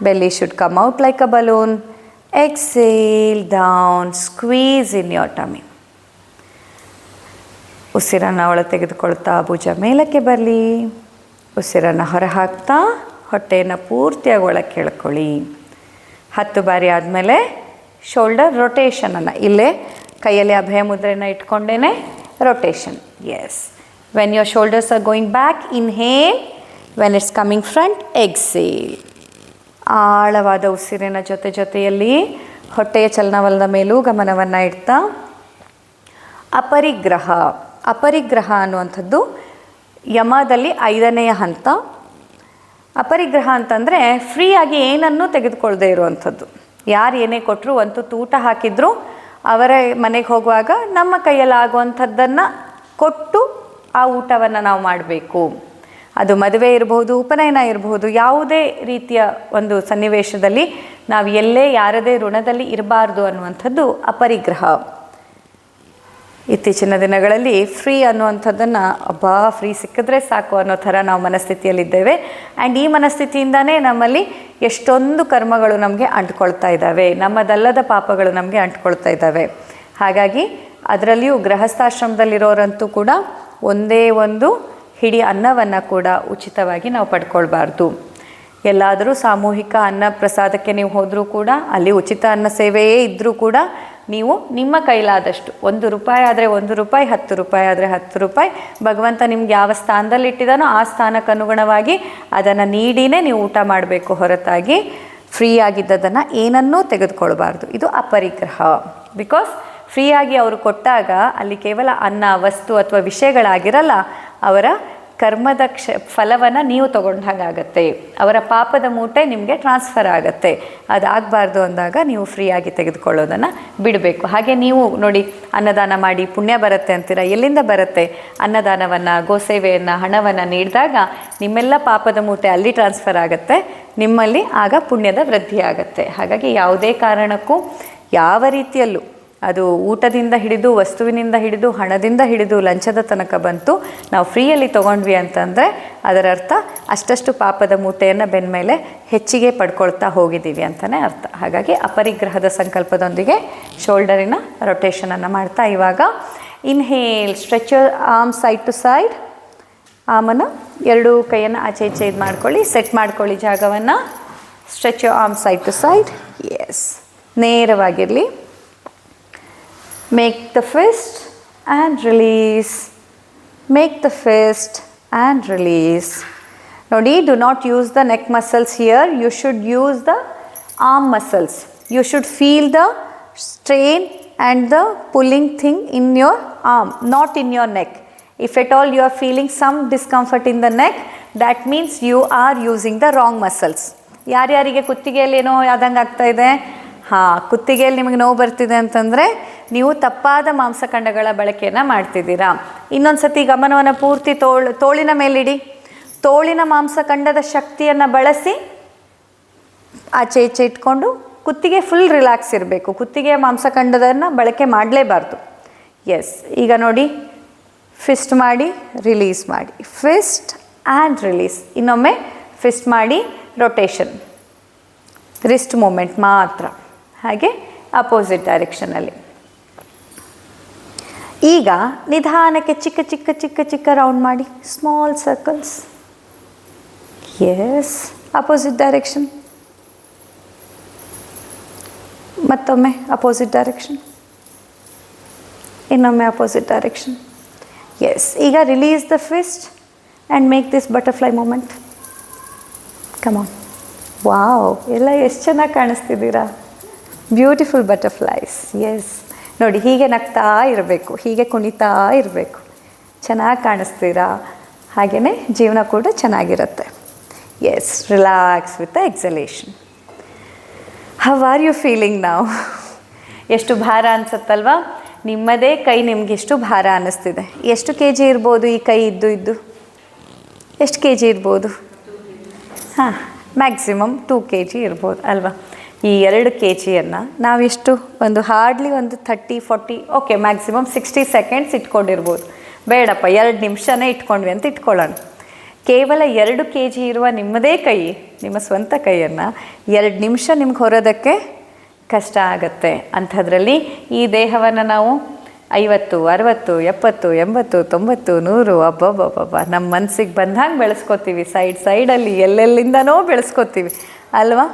Belly should come out like a balloon. Exhale down. Squeeze in your tummy. ಉಸಿರನ್ನು ಒಳ ತೆಗೆದುಕೊಳ್ತಾ ಭುಜ ಮೇಲಕ್ಕೆ ಬರಲಿ. ಉಸಿರನ್ನು ಹೊರ ಹಾಕ್ತಾ ಹೊಟ್ಟೆಯನ್ನು ಪೂರ್ತಿಯಾಗಿ ಒಳಕ್ಕೆ ಎಳ್ಕೊಳ್ಳಿ. 10 ಬಾರಿ ಆದಮೇಲೆ ಶೋಲ್ಡರ್ ರೊಟೇಷನನ್ನು ಇಲ್ಲೇ ಕೈಯಲ್ಲಿ ಅಭಯ ಮುದ್ರೆಯನ್ನು ಇಟ್ಕೊಂಡೇ rotation. Yes. When your shoulders are going back, inhale. When it's coming front, exhale. ಆಳವಾದ ಉಸಿರಿನ ಜೊತೆಯಲ್ಲಿ ಹೊಟ್ಟೆಯ ಚಲನವಲನದ ಮೇಲೂ ಗಮನವನ್ನು ಇಡ್ತಾ ಅಪರಿಗ್ರಹ. ಅಪರಿಗ್ರಹ ಅನ್ನುವಂಥದ್ದು ಯಮದಲ್ಲಿ 5ನೇ ಹಂತ. ಅಪರಿಗ್ರಹ ಅಂತಂದರೆ ಫ್ರೀಯಾಗಿ ಏನನ್ನೂ ತೆಗೆದುಕೊಳ್ಳದೆ ಇರುವಂಥದ್ದು. ಯಾರು ಏನೇ ಕೊಟ್ಟರು, ಒಂದು ತೂಟ ಹಾಕಿದ್ರು ಅವರ ಮನೆಗೆ ಹೋಗುವಾಗ ನಮ್ಮ ಕೈಯಲ್ಲಿ ಆಗುವಂಥದ್ದನ್ನು ಕೊಟ್ಟು ಆ ಊಟವನ್ನು ನಾವು ಮಾಡಬೇಕು. ಅದು ಮದುವೆ ಇರಬಹುದು, ಉಪನಯನ ಇರಬಹುದು, ಯಾವುದೇ ರೀತಿಯ ಒಂದು ಸನ್ನಿವೇಶದಲ್ಲಿ ನಾವು ಎಲ್ಲೇ ಯಾರದೇ ಋಣದಲ್ಲಿ ಇರಬಾರ್ದು ಅನ್ನುವಂಥದ್ದು ಅಪರಿಗ್ರಹ. ಇತ್ತೀಚಿನ ದಿನಗಳಲ್ಲಿ ಫ್ರೀ ಅನ್ನುವಂಥದ್ದನ್ನು ಫ್ರೀ ಸಿಕ್ಕಿದ್ರೆ ಸಾಕು ಅನ್ನೋ ಥರ ನಾವು ಮನಸ್ಥಿತಿಯಲ್ಲಿದ್ದೇವೆ. ಆ್ಯಂಡ್ ಈ ಮನಸ್ಥಿತಿಯಿಂದನೇ ನಮ್ಮಲ್ಲಿ ಎಷ್ಟೊಂದು ಕರ್ಮಗಳು ನಮಗೆ ಅಂಟ್ಕೊಳ್ತಾ ಇದ್ದಾವೆ, ನಮ್ಮದಲ್ಲದ ಪಾಪಗಳು ನಮಗೆ ಅಂಟ್ಕೊಳ್ತಾ ಇದ್ದಾವೆ. ಹಾಗಾಗಿ ಅದರಲ್ಲಿಯೂ ಗೃಹಸ್ಥಾಶ್ರಮದಲ್ಲಿರೋರಂತೂ ಕೂಡ ಒಂದೇ ಒಂದು ಹಿಡಿ ಅನ್ನವನ್ನು ಕೂಡ ಉಚಿತವಾಗಿ ನಾವು ಪಡ್ಕೊಳ್ಬಾರ್ದು. ಎಲ್ಲಾದರೂ ಸಾಮೂಹಿಕ ಅನ್ನ ಪ್ರಸಾದಕ್ಕೆ ನೀವು ಹೋದರೂ ಕೂಡ ಅಲ್ಲಿ ಉಚಿತ ಅನ್ನ ಸೇವೆಯೇ ಇದ್ದರೂ ಕೂಡ ನೀವು ನಿಮ್ಮ ಕೈಲಾದಷ್ಟು, 1 ರೂಪಾಯಿ ಆದರೆ 1 ರೂಪಾಯಿ, 10 ರೂಪಾಯಿ ಆದರೆ 10 ರೂಪಾಯಿ, ಭಗವಂತ ನಿಮ್ಗೆ ಯಾವ ಸ್ಥಾನದಲ್ಲಿ ಇಟ್ಟಿದ್ದಾನೋ ಆ ಸ್ಥಾನಕ್ಕೆ ಅನುಗುಣವಾಗಿ ಅದನ್ನು ನೀಡಿನೇ ನೀವು ಊಟ ಮಾಡಬೇಕು, ಹೊರತಾಗಿ ಫ್ರೀ ಆಗಿದ್ದದನ್ನು ಏನನ್ನೂ ತೆಗೆದುಕೊಳ್ಬಾರ್ದು. ಇದು ಅಪರಿಗ್ರಹ. ಬಿಕಾಸ್ ಫ್ರೀಯಾಗಿ ಅವರು ಕೊಟ್ಟಾಗ ಅಲ್ಲಿ ಕೇವಲ ಅನ್ನ, ವಸ್ತು ಅಥವಾ ವಿಷಯಗಳಾಗಿರಲ್ಲ, ಅವರ ಕರ್ಮದ ಫಲವನ್ನು ನೀವು ತಗೊಂಡ ಹಾಗಾಗತ್ತೆ, ಅವರ ಪಾಪದ ಮೂಟೆ ನಿಮಗೆ ಟ್ರಾನ್ಸ್ಫರ್ ಆಗುತ್ತೆ. ಅದಾಗಬಾರ್ದು ಅಂದಾಗ ನೀವು ಫ್ರೀಯಾಗಿ ತೆಗೆದುಕೊಳ್ಳೋದನ್ನು ಬಿಡಬೇಕು. ಹಾಗೆ ನೀವು ನೋಡಿ, ಅನ್ನದಾನ ಮಾಡಿ ಪುಣ್ಯ ಬರುತ್ತೆ ಅಂತೀರ, ಎಲ್ಲಿಂದ ಬರುತ್ತೆ? ಅನ್ನದಾನವನ್ನು, ಗೋಸೇವೆಯನ್ನು, ಹಣವನ್ನು ನೀಡಿದಾಗ ನಿಮ್ಮೆಲ್ಲ ಪಾಪದ ಮೂಟೆ ಅಲ್ಲಿ ಟ್ರಾನ್ಸ್ಫರ್ ಆಗುತ್ತೆ, ನಿಮ್ಮಲ್ಲಿ ಆಗ ಪುಣ್ಯದ ವೃದ್ಧಿ ಆಗುತ್ತೆ. ಹಾಗಾಗಿ ಯಾವುದೇ ಕಾರಣಕ್ಕೂ ಯಾವ ರೀತಿಯಲ್ಲೂ ಅದು ಊಟದಿಂದ ಹಿಡಿದು, ವಸ್ತುವಿನಿಂದ ಹಿಡಿದು, ಹಣದಿಂದ ಹಿಡಿದು, ಲಂಚದ ತನಕ ಬಂತು, ನಾವು ಫ್ರೀಯಲ್ಲಿ ತೊಗೊಂಡ್ವಿ ಅಂತಂದರೆ ಅದರ ಅರ್ಥ ಅಷ್ಟಷ್ಟು ಪಾಪದ ಮೂಟೆಯನ್ನು ಬೆನ್ನ ಮೇಲೆ ಹೆಚ್ಚಿಗೆ ಪಡ್ಕೊಳ್ತಾ ಹೋಗಿದ್ದೀವಿ ಅಂತಲೇ ಅರ್ಥ. ಹಾಗಾಗಿ ಅಪರಿಗ್ರಹದ ಸಂಕಲ್ಪದೊಂದಿಗೆ ಶೋಲ್ಡರಿನ ರೊಟೇಷನನ್ನು ಮಾಡ್ತಾ ಇವಾಗ inhale, stretch your arm side to side. ಆಮನ್ನು 2 ಕೈಯನ್ನು ಆಚೆ ಈಚೆ ಇದು ಮಾಡ್ಕೊಳ್ಳಿ, ಸೆಟ್ ಮಾಡ್ಕೊಳ್ಳಿ ಜಾಗವನ್ನು. Stretch your arm side to side. Yes, ನೇರವಾಗಿರಲಿ. Make the fist and release. Make the fist and release. Nodi, do not use the neck muscles here. You should use the arm muscles. You should feel the strain and the pulling thing in your arm, not in your neck. If at all you are feeling some discomfort in the neck, that means you are using the wrong muscles. ಯಾರ್ಯಾರಿಗೆ ಕುತ್ತಿಗೆಯಲ್ಲಿ ಏನೋ ಆದಂಗೆ ಆಗ್ತಾ ಇದೆ, ಕುತ್ತಿಗೆಯಲ್ಲಿ ನಿಮಗೆ ನೋವು ಬರ್ತಿದೆ ಅಂತಂದರೆ ನೀವು ತಪ್ಪಾದ ಮಾಂಸಖಂಡಗಳ ಬಳಕೆಯನ್ನು ಮಾಡ್ತಿದ್ದೀರಾ. ಇನ್ನೊಂದು ಸತಿ ಗಮನವನ್ನು ಪೂರ್ತಿ ತೋಳಿನ ಮೇಲಿಡಿ. ತೋಳಿನ ಮಾಂಸಖಂಡದ ಶಕ್ತಿಯನ್ನು ಬಳಸಿ ಆಚೆ ಈಚೆ ಇಟ್ಕೊಂಡು ಕುತ್ತಿಗೆ ಫುಲ್ ರಿಲ್ಯಾಕ್ಸ್ ಇರಬೇಕು. ಕುತ್ತಿಗೆಯ ಮಾಂಸಖಂಡದನ್ನು ಬಳಕೆ ಮಾಡಲೇಬಾರ್ದು. ಎಸ್, ಈಗ ನೋಡಿ, ಫಿಸ್ಟ್ ಮಾಡಿ, ರಿಲೀಸ್ ಮಾಡಿ, ಫಿಸ್ಟ್ ಆ್ಯಂಡ್ ರಿಲೀಸ್. ಇನ್ನೊಮ್ಮೆ ಫಿಸ್ಟ್ ಮಾಡಿ, ರೊಟೇಷನ್, ರಿಸ್ಟ್ ಮೂಮೆಂಟ್ ಮಾತ್ರ. ಹಾಗೆ ಅಪೋಸಿಟ್ ಡೈರೆಕ್ಷನಲ್ಲಿ. ಈಗ ನಿಧಾನಕ್ಕೆ ಚಿಕ್ಕ ಚಿಕ್ಕ ಚಿಕ್ಕ ಚಿಕ್ಕ ರೌಂಡ್ ಮಾಡಿ, small circles. Yes, opposite direction. ಮತ್ತೊಮ್ಮೆ ಅಪೋಸಿಟ್ ಡೈರೆಕ್ಷನ್, ಇನ್ನೊಮ್ಮೆ ಅಪೋಸಿಟ್ ಡೈರೆಕ್ಷನ್. ಎಸ್, ಈಗ release the fist and make this butterfly movement. Come on. Wow, ಎಲ್ಲ ಎಷ್ಟು ಚೆನ್ನಾಗಿ ಕಾಣಿಸ್ತಿದ್ದೀರಾ. Beautiful butterflies. ಎಸ್, ನೋಡಿ, ಹೀಗೆ ನಗ್ತಾ ಇರಬೇಕು, ಹೀಗೆ ಕುಣಿತಾ ಇರಬೇಕು. ಚೆನ್ನಾಗಿ ಕಾಣಿಸ್ತೀರಾ. ಹಾಗೆಯೇ ಜೀವನ ಕೂಡ ಚೆನ್ನಾಗಿರುತ್ತೆ. Yes, relax with the exhalation. How are you feeling ನಾವು? ಎಷ್ಟು ಭಾರ ಅನಿಸುತ್ತಲ್ವಾ? ನಿಮ್ಮದೇ ಕೈ ನಿಮ್ಗೆ ಎಷ್ಟು ಭಾರ ಅನ್ನಿಸ್ತಿದೆ? ಎಷ್ಟು kg ಇರ್ಬೋದು ಈ ಕೈ ಇದ್ದು? ಎಷ್ಟು kg ಇರ್ಬೋದು? ಮ್ಯಾಕ್ಸಿಮಮ್ 2 kg ಇರ್ಬೋದು ಅಲ್ವಾ? ಈ 2 kgಯನ್ನು ನಾವಿಷ್ಟು ಒಂದು ಹಾರ್ಡ್ಲಿ ಒಂದು 30-40, ಓಕೆ, ಮ್ಯಾಕ್ಸಿಮಮ್ 60 ಸೆಕೆಂಡ್ಸ್ ಇಟ್ಕೊಂಡಿರ್ಬೋದು. ಬೇಡಪ್ಪ 2 ನಿಮಿಷನೇ ಇಟ್ಕೊಂಡ್ವಿ ಅಂತ ಇಟ್ಕೊಳ್ಳೋಣ. ಕೇವಲ 2 kg ಇರುವ ನಿಮ್ಮದೇ ಕೈ, ನಿಮ್ಮ ಸ್ವಂತ ಕೈಯನ್ನು 2 ನಿಮಿಷ ನಿಮ್ಗೆ ಹೊರೋದಕ್ಕೆ ಕಷ್ಟ ಆಗುತ್ತೆ. ಅಂಥದ್ರಲ್ಲಿ ಈ ದೇಹವನ್ನು ನಾವು 50, 60, 70, 80, 90, 100 ಅಬ್ಬಬ್ಬಬ್ಬ ನಮ್ಮ ಮನಸ್ಸಿಗೆ ಬಂದಂಗೆ ಬೆಳೆಸ್ಕೊತೀವಿ. ಸೈಡಲ್ಲಿ ಎಲ್ಲೆಲ್ಲಿಂದನೋ ಬೆಳೆಸ್ಕೊತೀವಿ ಅಲ್ವಾ.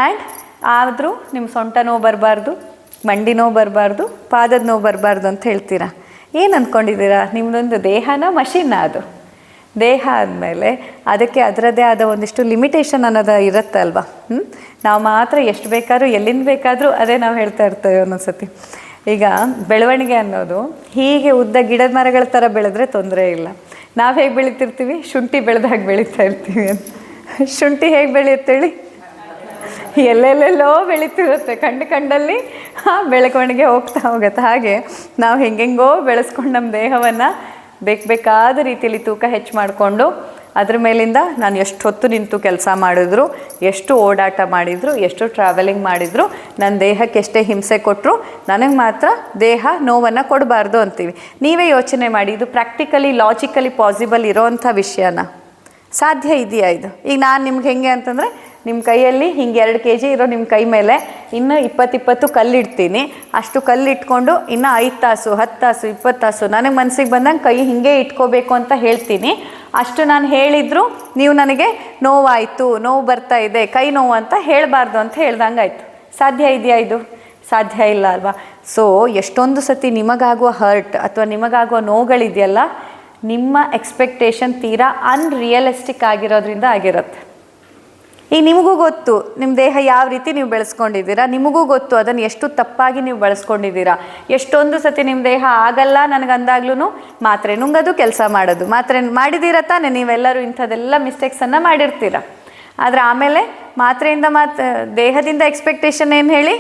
ಆ್ಯಂಡ್ ಆದರೂ ನಿಮ್ಮ ಸೊಂಟ ನೋವು ಬರಬಾರ್ದು, ಮಂಡಿ ನೋವು ಬರಬಾರ್ದು, ಪಾದದ ನೋವು ಬರಬಾರ್ದು ಅಂತ ಹೇಳ್ತೀರಾ. ಏನು ಅಂದ್ಕೊಂಡಿದ್ದೀರಾ? ನಿಮ್ಮದೊಂದು ದೇಹನ ಮಷಿನ್ನ ಅದು. ದೇಹ ಆದಮೇಲೆ ಅದಕ್ಕೆ ಅದರದ್ದೇ ಆದ ಒಂದಿಷ್ಟು ಲಿಮಿಟೇಷನ್ ಅನ್ನೋದು ಇರುತ್ತೆ ಅಲ್ವಾ. ನಾವು ಮಾತ್ರ ಎಷ್ಟು ಬೇಕಾದ್ರೂ ಎಲ್ಲಿಂದ ಬೇಕಾದರೂ, ಅದೇ ನಾವು ಹೇಳ್ತಾ ಇರ್ತೇವೆ ಒಂದೊಂದು ಸತಿ. ಈಗ ಬೆಳವಣಿಗೆ ಅನ್ನೋದು ಹೀಗೆ ಉದ್ದ ಗಿಡದ ಮರಗಳ ಥರ ಬೆಳೆದ್ರೆ ತೊಂದರೆ ಇಲ್ಲ. ನಾವು ಹೇಗೆ ಬೆಳಿತಿರ್ತೀವಿ? ಶುಂಠಿ ಬೆಳೆದಾಗ ಬೆಳೀತಾ ಇರ್ತೀವಿ ಅಂತ. ಶುಂಠಿ ಹೇಗೆ ಬೆಳೆಯುತ್ತೇಳಿ? ಎಲ್ಲೆಲ್ಲೆಲ್ಲೋ ಬೆಳೀತಿರುತ್ತೆ, ಕಂಡಲ್ಲಿ ಬೆಳವಣಿಗೆ ಹೋಗ್ತಾ ಹೋಗುತ್ತೆ. ಹಾಗೆ ನಾವು ಹೆಂಗೆಂಗೋ ಬೆಳೆಸ್ಕೊಂಡು ನಮ್ಮ ದೇಹವನ್ನು ಬೇಕಾದ ರೀತಿಯಲ್ಲಿ ತೂಕ ಹೆಚ್ಚು ಮಾಡಿಕೊಂಡು ಅದ್ರ ಮೇಲಿಂದ ನಾನು ಎಷ್ಟು ಹೊತ್ತು ನಿಂತು ಕೆಲಸ ಮಾಡಿದ್ರು, ಎಷ್ಟು ಓಡಾಟ ಮಾಡಿದ್ರು, ಎಷ್ಟು ಟ್ರಾವೆಲಿಂಗ್ ಮಾಡಿದ್ರು, ನನ್ನ ದೇಹಕ್ಕೆ ಎಷ್ಟೇ ಹಿಂಸೆ ಕೊಟ್ಟರು ನನಗೆ ಮಾತ್ರ ದೇಹ ನೋವನ್ನು ಕೊಡಬಾರ್ದು ಅಂತೀವಿ. ನೀವೇ ಯೋಚನೆ ಮಾಡಿ, ಇದು ಪ್ರಾಕ್ಟಿಕಲಿ ಲಾಜಿಕಲಿ ಪಾಸಿಬಲ್ ಇರೋವಂಥ ವಿಷಯನ? ಸಾಧ್ಯ ಇದೆಯಾ ಇದು? ಈಗ ನಾನು ನಿಮ್ಗೆ ಹೆಂಗೆ ಅಂತಂದರೆ, ನಿಮ್ಮ ಕೈಯಲ್ಲಿ ಹಿಂಗೆ 2 kg ಇರೋ ನಿಮ್ಮ ಕೈ ಮೇಲೆ ಇನ್ನು 20 ಕಲ್ಲಿಡ್ತೀನಿ. ಅಷ್ಟು ಕಲ್ಲಿಟ್ಕೊಂಡು ಇನ್ನು 5 ತಾಸು 10 ತಾಸು 20 ತಾಸು ನನಗೆ ಮನಸ್ಸಿಗೆ ಬಂದಂಗೆ ಕೈ ಹಿಂಗೆ ಇಟ್ಕೋಬೇಕು ಅಂತ ಹೇಳ್ತೀನಿ. ಅಷ್ಟು ನಾನು ಹೇಳಿದ್ರು ನೀವು ನನಗೆ ನೋವಾಯಿತು, ನೋವು ಬರ್ತಾ ಇದೆ, ಕೈ ನೋವು ಅಂತ ಹೇಳಬಾರ್ದು ಅಂತ ಹೇಳ್ದಂಗೆ ಆಯಿತು. ಸಾಧ್ಯ ಇದೆಯಾ ಇದು? ಸಾಧ್ಯ ಇಲ್ಲ ಅಲ್ವಾ. ಸೊ ಎಷ್ಟೊಂದು ಸತಿ ನಿಮಗಾಗುವ ಹರ್ಟ್ ಅಥವಾ ನಿಮಗಾಗುವ ನೋವುಗಳಿದೆಯಲ್ಲ, ನಿಮ್ಮ ಎಕ್ಸ್ಪೆಕ್ಟೇಷನ್ ತೀರಾ ಅನ್ರಿಯಲಿಸ್ಟಿಕ್ ಆಗಿರೋದ್ರಿಂದ ಆಗಿರುತ್ತೆ. ಈಗ ನಿಮಗೂ ಗೊತ್ತು ನಿಮ್ಮ ದೇಹ ಯಾವ ರೀತಿ ನೀವು ಬೆಳೆಸ್ಕೊಂಡಿದ್ದೀರಾ, ನಿಮಗೂ ಗೊತ್ತು ಅದನ್ನು ಎಷ್ಟು ತಪ್ಪಾಗಿ ನೀವು ಬಳಸ್ಕೊಂಡಿದ್ದೀರಾ. ಎಷ್ಟೊಂದು ಸತಿ ನಿಮ್ಮ ದೇಹ ಆಗಲ್ಲ ನನಗಂದಾಗ್ಲೂ ಮಾತ್ರೆ ನುಂಗೋದು, ಕೆಲಸ ಮಾಡೋದು, ಮಾತ್ರೆ ಮಾಡಿದ್ದೀರ ತಾನೆ ನೀವೆಲ್ಲರೂ. ಇಂಥದ್ದೆಲ್ಲ ಮಿಸ್ಟೇಕ್ಸನ್ನು ಮಾಡಿರ್ತೀರ. ಆದರೆ ಆಮೇಲೆ ಮಾತ್ರೆಯಿಂದ ದೇಹದಿಂದ ಎಕ್ಸ್ಪೆಕ್ಟೇಷನ್ ಏನು ಹೇಳಿ?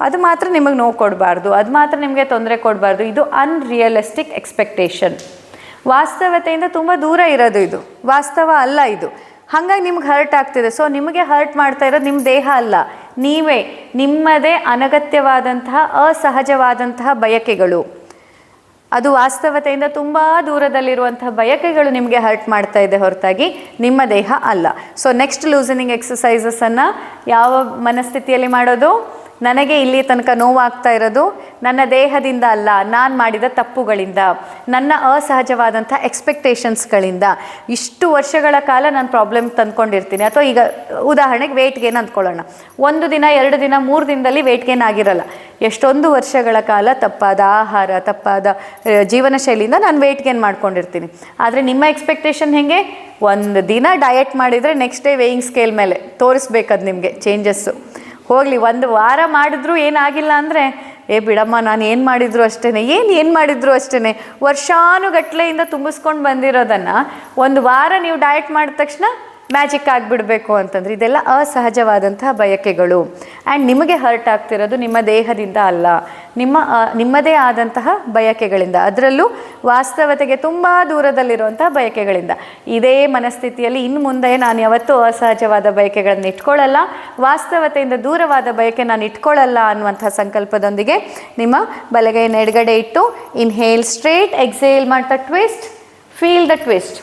ಅದು ಮಾತ್ರ ನಿಮಗೆ ನೋವು ಕೊಡಬಾರ್ದು, ಅದು ಮಾತ್ರ ನಿಮಗೆ ತೊಂದರೆ ಕೊಡಬಾರ್ದು. ಇದು ಅನ್ರಿಯಲಿಸ್ಟಿಕ್ ಎಕ್ಸ್ಪೆಕ್ಟೇಷನ್. ವಾಸ್ತವತೆಯಿಂದ ತುಂಬ ದೂರ ಇರೋದು ಇದು, ವಾಸ್ತವ ಅಲ್ಲ ಇದು. ಹಾಗಾಗಿ ನಿಮ್ಗೆ ಹರ್ಟ್ ಆಗ್ತಿದೆ. ಸೊ ನಿಮಗೆ ಹರ್ಟ್ ಮಾಡ್ತಾ ಇರೋದು ನಿಮ್ಮ ದೇಹ ಅಲ್ಲ, ನೀವೇ ನಿಮ್ಮದೇ ಅನಗತ್ಯವಾದಂತಹ ಅಸಹಜವಾದಂತಹ ಬಯಕೆಗಳು. ಅದು ವಾಸ್ತವತೆಯಿಂದ ತುಂಬ ದೂರದಲ್ಲಿರುವಂತಹ ಬಯಕೆಗಳು ನಿಮಗೆ ಹರ್ಟ್ ಮಾಡ್ತಾ ಇದೆ ಹೊರತಾಗಿ ನಿಮ್ಮ ದೇಹ ಅಲ್ಲ. ಸೊ ನೆಕ್ಸ್ಟ್ ಲೂಸನಿಂಗ್ ಎಕ್ಸಸೈಸಸನ್ನು ಯಾವ ಮನಸ್ಥಿತಿಯಲ್ಲಿ ಮಾಡೋದು? ನನಗೆ ಇಲ್ಲಿ ತನಕ ನೋವಾಗ್ತಾ ಇರೋದು ನನ್ನ ದೇಹದಿಂದ ಅಲ್ಲ, ನಾನು ಮಾಡಿದ ತಪ್ಪುಗಳಿಂದ, ನನ್ನ ಅಸಹಜವಾದಂಥ ಎಕ್ಸ್ಪೆಕ್ಟೇಷನ್ಸ್ಗಳಿಂದ. ಇಷ್ಟು ವರ್ಷಗಳ ಕಾಲ ನಾನು ಪ್ರಾಬ್ಲಮ್ ತಂದ್ಕೊಂಡಿರ್ತೀನಿ. ಅಥವಾ ಈಗ ಉದಾಹರಣೆಗೆ ವೆಯ್ಟ್ ಗೇನ್ ಅಂದ್ಕೊಳ್ಳೋಣ. 1 ದಿನ 2 ದಿನ 3 ದಿನದಲ್ಲಿ ವೆಯ್ಟ್ ಗೇನ್ ಆಗಿರಲ್ಲ. ಎಷ್ಟೊಂದು ವರ್ಷಗಳ ಕಾಲ ತಪ್ಪಾದ ಆಹಾರ, ತಪ್ಪಾದ ಜೀವನ ಶೈಲಿಯಿಂದ ನಾನು ವೆಯ್ಟ್ ಗೇನ್ ಮಾಡ್ಕೊಂಡಿರ್ತೀನಿ. ಆದರೆ ನಿಮ್ಮ ಎಕ್ಸ್ಪೆಕ್ಟೇಷನ್ ಹೇಗೆ? 1 ದಿನ ಡಯಟ್ ಮಾಡಿದರೆ ನೆಕ್ಸ್ಟ್ ಡೇ ವೇಯಿಂಗ್ ಸ್ಕೇಲ್ ಮೇಲೆ ತೋರಿಸ್ಬೇಕದು ನಿಮಗೆ ಚೇಂಜಸ್ಸು. ಹೋಗಲಿ 1 ವಾರ ಮಾಡಿದ್ರೂ ಏನಾಗಿಲ್ಲ ಅಂದರೆ, ಬಿಡಮ್ಮ ನಾನು ಏನು ಮಾಡಿದ್ರು ಅಷ್ಟೇ, ಏನು ಮಾಡಿದ್ರು ಅಷ್ಟೇ. ವರ್ಷಾನುಗಟ್ಲೆಯಿಂದ ತುಂಬಿಸ್ಕೊಂಡು ಬಂದಿರೋದನ್ನು 1 ವಾರ ನೀವು ಡಯಟ್ ಮಾಡಿದ ತಕ್ಷಣ ಮ್ಯಾಜಿಕ್ ಆಗಿಬಿಡಬೇಕು ಅಂತಂದರೆ ಇದೆಲ್ಲ ಅಸಹಜವಾದಂತಹ ಬಯಕೆಗಳು. ಆ್ಯಂಡ್ ನಿಮಗೆ ಹರ್ಟ್ ಆಗ್ತಿರೋದು ನಿಮ್ಮ ದೇಹದಿಂದ ಅಲ್ಲ, ನಿಮ್ಮದೇ ಆದಂತಹ ಬಯಕೆಗಳಿಂದ, ಅದರಲ್ಲೂ ವಾಸ್ತವತೆಗೆ ತುಂಬ ದೂರದಲ್ಲಿರುವಂತಹ ಬಯಕೆಗಳಿಂದ. ಇದೇ ಮನಸ್ಥಿತಿಯಲ್ಲಿ ಇನ್ನು ಮುಂದೆ ನಾನು ಯಾವತ್ತೂ ಅಸಹಜವಾದ ಬಯಕೆಗಳನ್ನು ಇಟ್ಕೊಳ್ಳಲ್ಲ, ವಾಸ್ತವತೆಯಿಂದ ದೂರವಾದ ಬಯಕೆ ನಾನು ಇಟ್ಕೊಳ್ಳಲ್ಲ ಅನ್ನುವಂಥ ಸಂಕಲ್ಪದೊಂದಿಗೆ ನಿಮ್ಮ ಬಲಗೈನ ಎಡಗಡೆ ಇಟ್ಟು ಇನ್ಹೇಲ್ ಸ್ಟ್ರೇಟ್, ಎಕ್ಸೇಲ್ ಮಾಡ್ತಾ twist, feel the twist.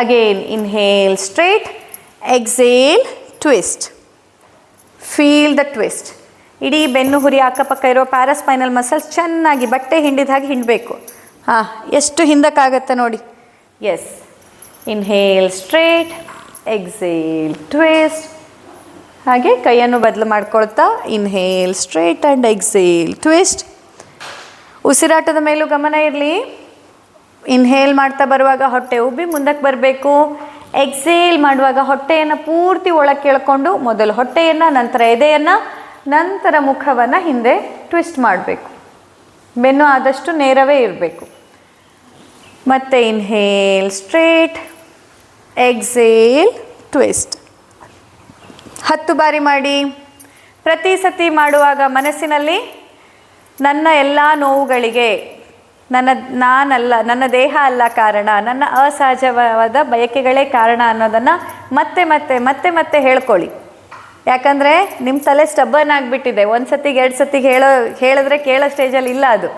Again, inhale straight, exhale, twist. Feel the twist. ಇಡೀ ಬೆನ್ನು ಹುರಿ ಅಕ್ಕಪಕ್ಕ ಇರೋ ಪ್ಯಾರಾಸ್ಪೈನಲ್ ಮಸಲ್ಸ್ ಚೆನ್ನಾಗಿ ಬಟ್ಟೆ ಹಿಂಡಿದ ಹಾಗೆ ಹಿಂಡಬೇಕು. ಎಷ್ಟು ಹಿಂದಕ್ಕಾಗತ್ತೆ ನೋಡಿ. Yes. Inhale straight, exhale twist. ಹಾಗೆ ಕೈಯನ್ನು ಬದಲು ಮಾಡ್ಕೊಳ್ತಾ inhale straight and exhale twist. ಉಸಿರಾಟದ ಮೇಲೂ ಗಮನ ಇರಲಿ. ಇನ್ಹೇಲ್ ಮಾಡ್ತಾ ಬರುವಾಗ ಹೊಟ್ಟೆ ಉಬ್ಬಿ ಮುಂದಕ್ಕೆ ಬರಬೇಕು. ಎಕ್ಸೇಲ್ ಮಾಡುವಾಗ ಹೊಟ್ಟೆಯನ್ನು ಪೂರ್ತಿ ಒಳಗೆ ಕೇಳ್ಕೊಂಡು ಮೊದಲು ಹೊಟ್ಟೆಯನ್ನು, ನಂತರ ಎದೆಯನ್ನು, ನಂತರ ಮುಖವನ್ನು ಹಿಂದೆ ಟ್ವಿಸ್ಟ್ ಮಾಡಬೇಕು. ಬೆನ್ನು ಆದಷ್ಟು ನೇರವೇ ಇರಬೇಕು. ಮತ್ತು ಇನ್ಹೇಲ್ ಸ್ಟ್ರೇಟ್, ಎಕ್ಸೇಲ್ ಟ್ವಿಸ್ಟ್. 10 ಬಾರಿ ಮಾಡಿ. ಪ್ರತಿ ಸತಿ ಮಾಡುವಾಗ ಮನಸ್ಸಿನಲ್ಲಿ ನನ್ನ ಎಲ್ಲ ನೋವುಗಳಿಗೆ ನಾನಲ್ಲ, ನನ್ನ ದೇಹ ಅಲ್ಲ ಕಾರಣ, ನನ್ನ ಅಸಹಜವಾದ ಬಯಕೆಗಳೇ ಕಾರಣ ಅನ್ನೋದನ್ನು ಮತ್ತೆ ಮತ್ತೆ ಮತ್ತೆ ಮತ್ತೆ ಹೇಳ್ಕೊಳ್ಳಿ. ಯಾಕಂದರೆ ನಿಮ್ಮ ತಲೆ ಸ್ಟಬ್ಬನ್ ಆಗಿಬಿಟ್ಟಿದೆ. 1 ಸತಿಗೆ 2 ಸತಿಗೆ ಹೇಳಿದ್ರೆ ಕೇಳೋ ಸ್ಟೇಜಲ್ಲಿ ಇಲ್ಲ ಅದು.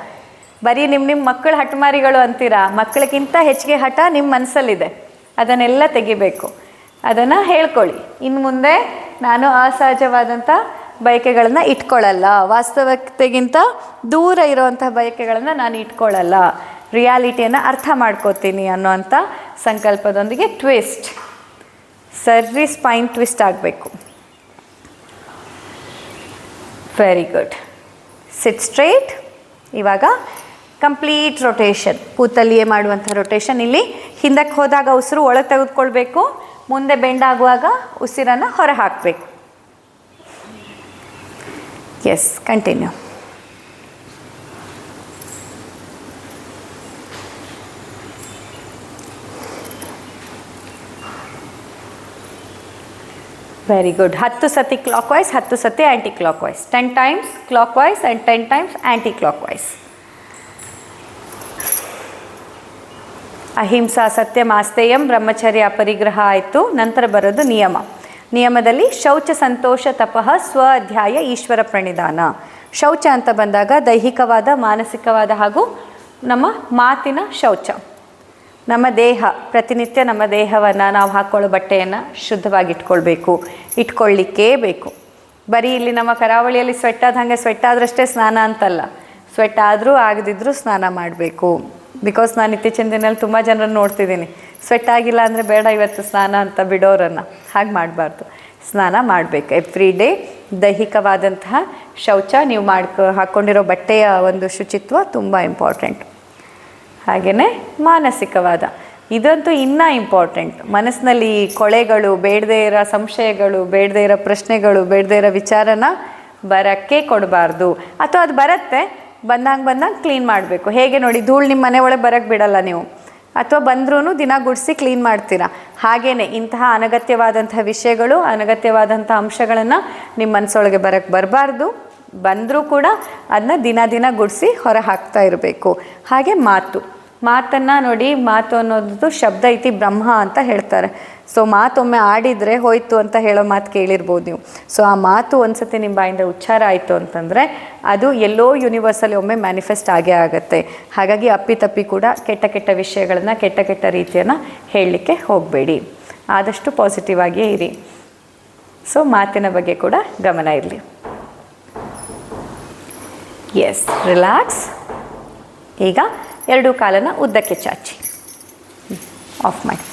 ಬರೀ ನಿಮ್ಮ ಮಕ್ಕಳು ಹಠಮಾರಿಗಳು ಅಂತೀರಾ, ಮಕ್ಕಳಿಗಿಂತ ಹೆಚ್ಚಿಗೆ ಹಠ ನಿಮ್ಮ ಮನಸ್ಸಲ್ಲಿದೆ. ಅದನ್ನೆಲ್ಲ ತೆಗಿಬೇಕು. ಅದನ್ನು ಹೇಳ್ಕೊಳ್ಳಿ, ಇನ್ನು ಮುಂದೆ ನಾನು ಅಸಹಜವಾದಂಥ ಬಯಕೆಗಳನ್ನು ಇಟ್ಕೊಳ್ಳಲ್ಲ, ವಾಸ್ತವತೆಗಿಂತ ದೂರ ಇರೋವಂಥ ಬಯಕೆಗಳನ್ನು ನಾನು ಇಟ್ಕೊಳ್ಳಲ್ಲ, ರಿಯಾಲಿಟಿಯನ್ನು ಅರ್ಥ ಮಾಡ್ಕೋತೀನಿ ಅನ್ನೋವಂಥ ಸಂಕಲ್ಪದೊಂದಿಗೆ ಟ್ವಿಸ್ಟ್, ಸರಿ ಸ್ಪೈನ್ ಟ್ವಿಸ್ಟ್ ಆಗಬೇಕು. Very good. Sit straight. ಇವಾಗ ಕಂಪ್ಲೀಟ್ ರೊಟೇಷನ್, ಕೂತಲ್ಲಿಯೇ ಮಾಡುವಂಥ ರೊಟೇಷನ್. ಇಲ್ಲಿ ಹಿಂದಕ್ಕೆ ಹೋದಾಗ ಉಸಿರು ಒಳಗೆ ತೆಗೆದುಕೊಳ್ಬೇಕು, ಮುಂದೆ ಬೆಂಡಾಗುವಾಗ ಉಸಿರನ್ನು ಹೊರ ಹಾಕಬೇಕು. S, continue. Very good. 10 ಸತಿ ಕ್ಲಾಕ್ ವೈಸ್, 10 ಸತಿ ಆ್ಯಂಟಿ clock wise. 10 times clockwise and 10 times anticlockwise. ಅಹಿಂಸಾ ಸತ್ಯಂ ಆಸ್ತೇಯಂ ಬ್ರಹ್ಮಚರ್ಯ ಅಪರಿಗ್ರಹ ಆಯಿತು. ನಂತರ ಬರೋದು ನಿಯಮ. ನಿಯಮದಲ್ಲಿ ಶೌಚ ಸಂತೋಷ ತಪಃ ಸ್ವ ಅಧ್ಯಾಯ ಈಶ್ವರ ಪ್ರಣಿಧಾನ. ಶೌಚ ಅಂತ ಬಂದಾಗ ದೈಹಿಕವಾದ, ಮಾನಸಿಕವಾದ ಹಾಗೂ ನಮ್ಮ ಮಾತಿನ ಶೌಚ. ನಮ್ಮ ದೇಹ, ಪ್ರತಿನಿತ್ಯ ನಮ್ಮ ದೇಹವನ್ನು, ನಾವು ಹಾಕ್ಕೊಳ್ಳೋ ಬಟ್ಟೆಯನ್ನು ಶುದ್ಧವಾಗಿ ಇಟ್ಕೊಳ್ಳಿಕ್ಕೇ ಬೇಕು. ಬರೀ ಇಲ್ಲಿ ನಮ್ಮ ಕರಾವಳಿಯಲ್ಲಿ ಸ್ವೆಟ್ ಆದಂಗೆ ಸ್ವೆಟ್ ಆದ್ರಷ್ಟೇ ಸ್ನಾನ ಅಂತಲ್ಲ, ಸ್ವೆಟ್ ಆದರೂ ಆಗದಿದ್ದರೂ ಸ್ನಾನ ಮಾಡಬೇಕು. ಬಿಕಾಸ್ ನಾನು ಇತ್ತೀಚಿನ ದಿನದಲ್ಲಿ ತುಂಬ ಜನರನ್ನು ನೋಡ್ತಿದ್ದೀನಿ, ಸ್ವೆಟ್ ಆಗಿಲ್ಲ ಅಂದರೆ ಬೇಡ ಇವತ್ತು ಸ್ನಾನ ಅಂತ ಬಿಡೋರನ್ನು. ಹಾಗೆ ಮಾಡಬಾರ್ದು, ಸ್ನಾನ ಮಾಡಬೇಕು ಎವ್ರಿ ಡೇ. ದೈಹಿಕವಾದಂತಹ ಶೌಚ, ನೀವು ಹಾಕ್ಕೊಂಡಿರೋ ಬಟ್ಟೆಯ ಒಂದು ಶುಚಿತ್ವ ತುಂಬ ಇಂಪಾರ್ಟೆಂಟ್. ಹಾಗೆಯೇ ಮಾನಸಿಕವಾದ, ಇದಂತೂ ಇನ್ನೂ ಇಂಪಾರ್ಟೆಂಟ್. ಮನಸ್ಸಿನಲ್ಲಿ ಕೊಳೆಗಳು, ಬೇಡದೇ ಇರೋ ಸಂಶಯಗಳು, ಬೇಡದೇ ಇರೋ ಪ್ರಶ್ನೆಗಳು, ಬೇಡದೇ ಇರೋ ವಿಚಾರನ ಬರೋಕ್ಕೆ ಕೊಡಬಾರ್ದು. ಅಥವಾ ಅದು ಬರುತ್ತೆ, ಬಂದಂಗೆ ಕ್ಲೀನ್ ಮಾಡಬೇಕು. ಹೇಗೆ ನೋಡಿ, ಧೂಳು ನಿಮ್ಮ ಮನೆ ಒಳಗೆ ಬರೋಕ್ಕೆ ಬಿಡಲ್ಲ ನೀವು, ಅಥವಾ ಬಂದ್ರೂ ದಿನ ಗುಡಿಸಿ ಕ್ಲೀನ್ ಮಾಡ್ತೀರಾ. ಹಾಗೆಯೇ ಇಂತಹ ಅನಗತ್ಯವಾದಂಥ ವಿಷಯಗಳು, ಅನಗತ್ಯವಾದಂಥ ಅಂಶಗಳನ್ನು ನಿಮ್ಮ ಮನಸ್ಸೊಳಗೆ ಬರಬಾರ್ದು. ಬಂದರೂ ಕೂಡ ಅದನ್ನ ದಿನ ಗುಡಿಸಿ ಹೊರ ಹಾಕ್ತಾ ಇರಬೇಕು. ಹಾಗೆ ಮಾತನ್ನು ನೋಡಿ, ಮಾತು ಅನ್ನೋದು ಶಬ್ದ ಐತಿ ಬ್ರಹ್ಮ ಅಂತ ಹೇಳ್ತಾರೆ. ಸೊ ಮಾತೊಮ್ಮೆ ಆಡಿದರೆ ಹೋಯ್ತು ಅಂತ ಹೇಳೋ ಮಾತು ಕೇಳಿರ್ಬೋದು ನೀವು. ಸೊ ಆ ಮಾತು ಒಂದು ಸತಿ ನಿಮ್ಮ ಬಾಯಿಂದ ಉಚ್ಚಾರ ಆಯಿತು ಅಂತಂದರೆ ಅದು ಎಲ್ಲೋ ಯೂನಿವರ್ಸಲ್ಲಿ ಒಮ್ಮೆ ಮ್ಯಾನಿಫೆಸ್ಟ್ ಆಗೇ ಆಗುತ್ತೆ. ಹಾಗಾಗಿ ಅಪ್ಪಿತಪ್ಪಿ ಕೂಡ ಕೆಟ್ಟ ವಿಷಯಗಳನ್ನು, ಕೆಟ್ಟ ರೀತಿಯನ್ನು ಹೇಳಲಿಕ್ಕೆ ಹೋಗಬೇಡಿ. ಆದಷ್ಟು ಪಾಸಿಟಿವ್ ಆಗಿಯೇ ಇರಿ. ಸೊ ಮಾತಿನ ಬಗ್ಗೆ ಕೂಡ ಗಮನ ಇರಲಿ. Yes, relax. ಈಗ ಎರಡೂ ಕಾಲನ್ನು ಉದ್ದಕ್ಕೆ ಚಾಚಿ ಆಫ್ ಮಾಡಿ.